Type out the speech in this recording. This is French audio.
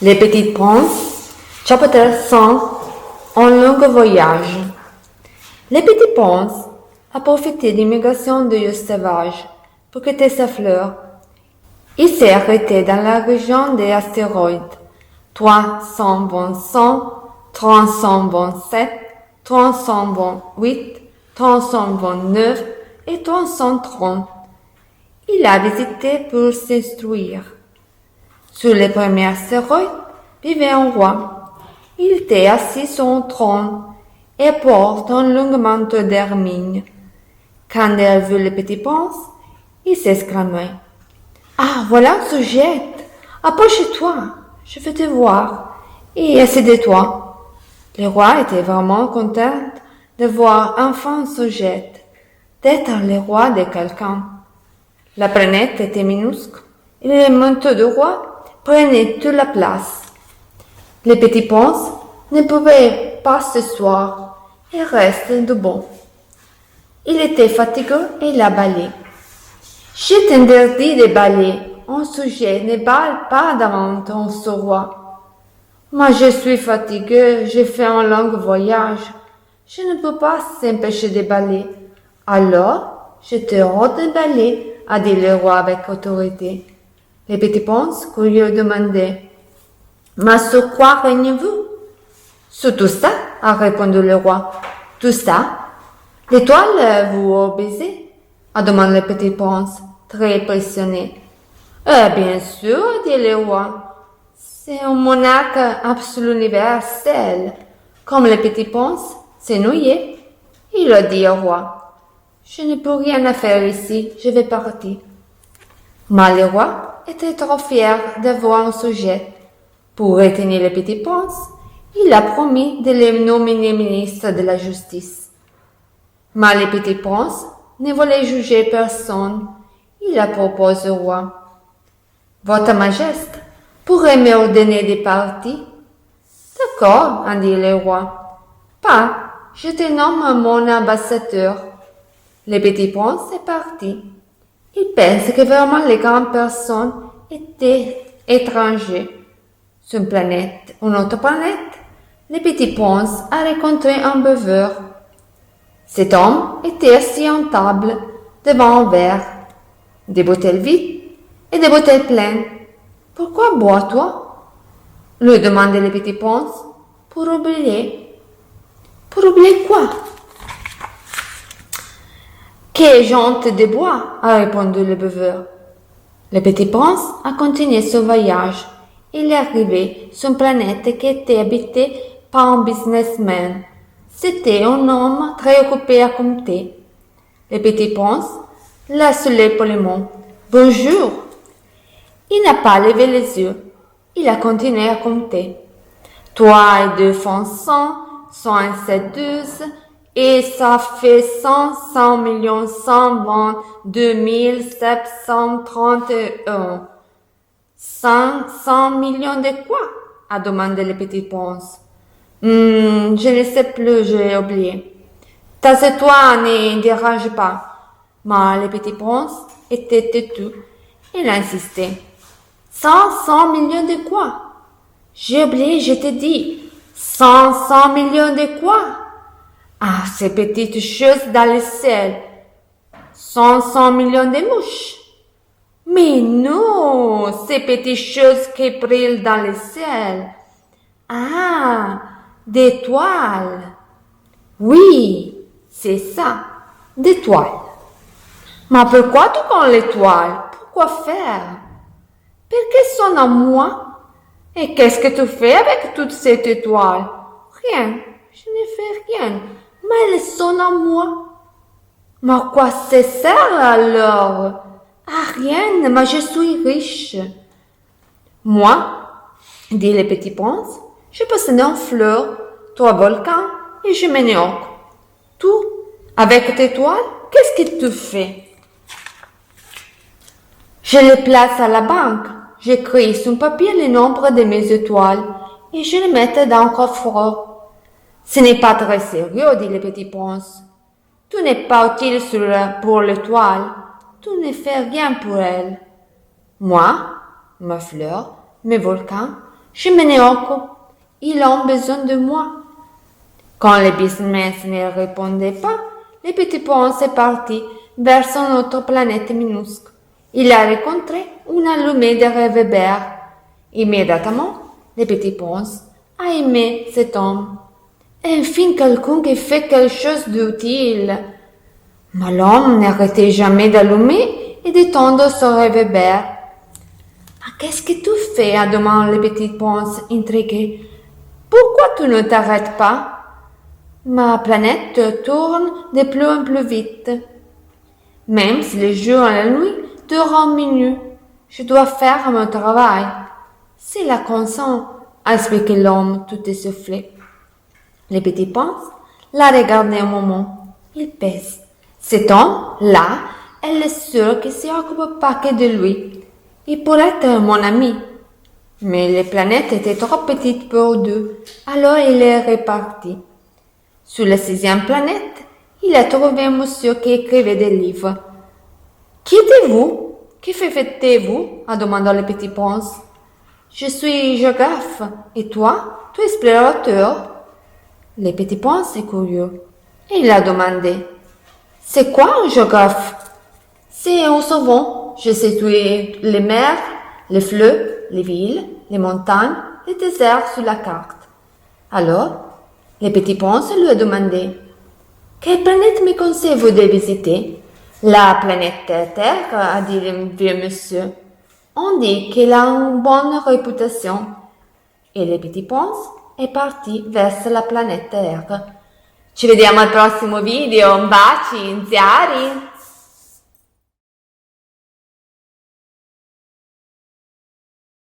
Les Petits Princes, chapitre 100, un long voyage. Les Petits Princes a profité de l'immigration de lieux sauvages pour quitter sa fleur. Il s'est arrêté dans la région des astéroïdes 327, 327, 328, 329 et 330. Il a visité pour s'instruire. Sur les premiers astéroïdes vivait un roi. Il était assis sur un trône et porte un long manteau d'hermine. Quand elle vit le Petit Prince, il s'exclamait: « Ah, voilà un sujet! Approche-toi, je veux te voir, et assieds-toi. » Le roi était vraiment content de voir enfin un sujet, d'être le roi de quelqu'un. La planète était minuscule et le manteau du roi prenait toute la place. Le Petit Prince ne pouvait pas s'asseoir et rester debout. Il était fatigué et il a bâillé. « Je t'interdis de bâiller, un sujet ne bâille pas devant ce roi. Moi je suis fatigué, j'ai fait un long voyage, je ne peux pas s'empêcher de bâiller. Alors, je te ordonne de bâiller, a dit le roi avec autorité. Le Petit Prince, curieux, demandait: « Mais sur quoi règne-vous » ? « Sur tout ça, a répondu le roi. « Tout ça? L'étoile vous obéissez » a demandé le Petit Prince, très impressionné. « Bien sûr, dit le roi. C'est un monarque absolu universel. » Comme le Petit Prince s'ennuyait, il a dit au roi: « Je ne peux rien faire ici, je vais partir. » Mais le roi était trop fier d'avoir un sujet. Pour retenir le Petit Prince, il a promis de le nommer ministre de la Justice. Mais le Petit Prince ne voulait juger personne. Il a proposé au roi: « Votre Majesté, pourrait m'ordonner de partir ?»« D'accord, a dit le roi. « Pas, je te nomme mon ambassadeur. » Le Petit Prince est parti. Il pense que vraiment les grandes personnes étaient étrangers. Sur une planète, une autre planète, le Petit Prince a rencontré un buveur. Cet homme était assis à une table devant un verre, des bouteilles vides et des bouteilles pleines. « Pourquoi bois-toi » lui demandait le Petit Prince. « Pour oublier. »« Pour oublier quoi ?»« Quelle jante de bois » a répondu le buveur. Le Petit Prince a continué son voyage. Il est arrivé sur une planète qui était habitée par un businessman. C'était un homme très occupé à compter. Le Petit Prince l'a salué poliment. « Bonjour !» Il n'a pas levé les yeux. Il a continué à compter. 3 et 2 font 100, 100 et 7, 12, et ça fait 100 millions 122 731. 100 millions de quoi? A demandé le Petit Prince. Je ne sais plus, j'ai oublié. Tasse-toi, ne dérange pas. Mais le Petit Prince était têtu. Il insistait. 100 millions de quoi? J'ai oublié, je te dis. 100 millions de quoi? Ah, ces petites choses dans le ciel. 100 millions de mouches. Mais non, ces petites choses qui brillent dans le ciel. Ah, d'étoiles. Oui, c'est ça, d'étoiles. Mais pourquoi tu prends l'étoile? Pourquoi faire? Parce qu'elles sont à moi. Et qu'est-ce que tu fais avec toute cette étoile? Rien, je ne fais rien, mais elles sont à moi. Mais à quoi ça sert alors? Ah, rien, mais je suis riche. Moi, dit le Petit Prince, je possède une fleur, 3 volcans et je m'énorgue. Tout, avec tes étoiles, qu'est-ce que tu fais? Je les place à la banque. J'écris sur papier le nombre de mes étoiles et je les mets dans un coffre. Ce n'est pas très sérieux, dit le Petit Prince. Tu n'es pas utile pour l'étoile. Tu ne fais rien pour elle. Moi, ma fleur, mes volcans, Je me occupe. Ils ont besoin de moi. Quand le businessman ne répondait pas, le petit ponce est parti vers son autre planète minuscule. Il a rencontré une allumée de réverbère. Immédiatement, le petit ponce a aimé cet homme. Enfin, quelqu'un qui fait quelque chose d'utile. Mais l'homme n'arrêtait jamais d'allumer et d'étendre son réverbère. « Qu'est-ce que tu fais ?» a demandé le petit ponce intrigué. « Pourquoi tu ne t'arrêtes pas ?»« Ma planète tourne de plus en plus vite. Même si le jour et la nuit durent en minutes, je dois faire mon travail. » « C'est la consent, a expliqué l'homme tout essoufflé. Le petit ponce l'a regardé un moment. Il pèse. Cet homme-là, elle est sûre qu'il ne s'occupe pas que de lui. Il pourrait être mon ami. Mais les planètes étaient trop petites pour deux, alors il est reparti. Sur la 6e planète, il a trouvé un monsieur qui écrivait des livres. « Qui êtes-vous? Que faites-vous » a demandé le petit ponce. « Je suis géographe. Et toi? Tu es explorateur. » Le petit ponce est curieux. Et il a demandé. « C'est quoi un géographe? » « C'est un savant. Je sais situer les mers, les fleuves, les villes, les montagnes, les déserts sur la carte. » Alors, le petit ponce lui a demandé. « Quelle planète me conseillez-vous de visiter? » « La planète Terre, a dit le vieux monsieur. On dit qu'elle a une bonne réputation. Et le petit ponce è parti verso la planeta Terra. Ci vediamo al prossimo video, baci, ziari!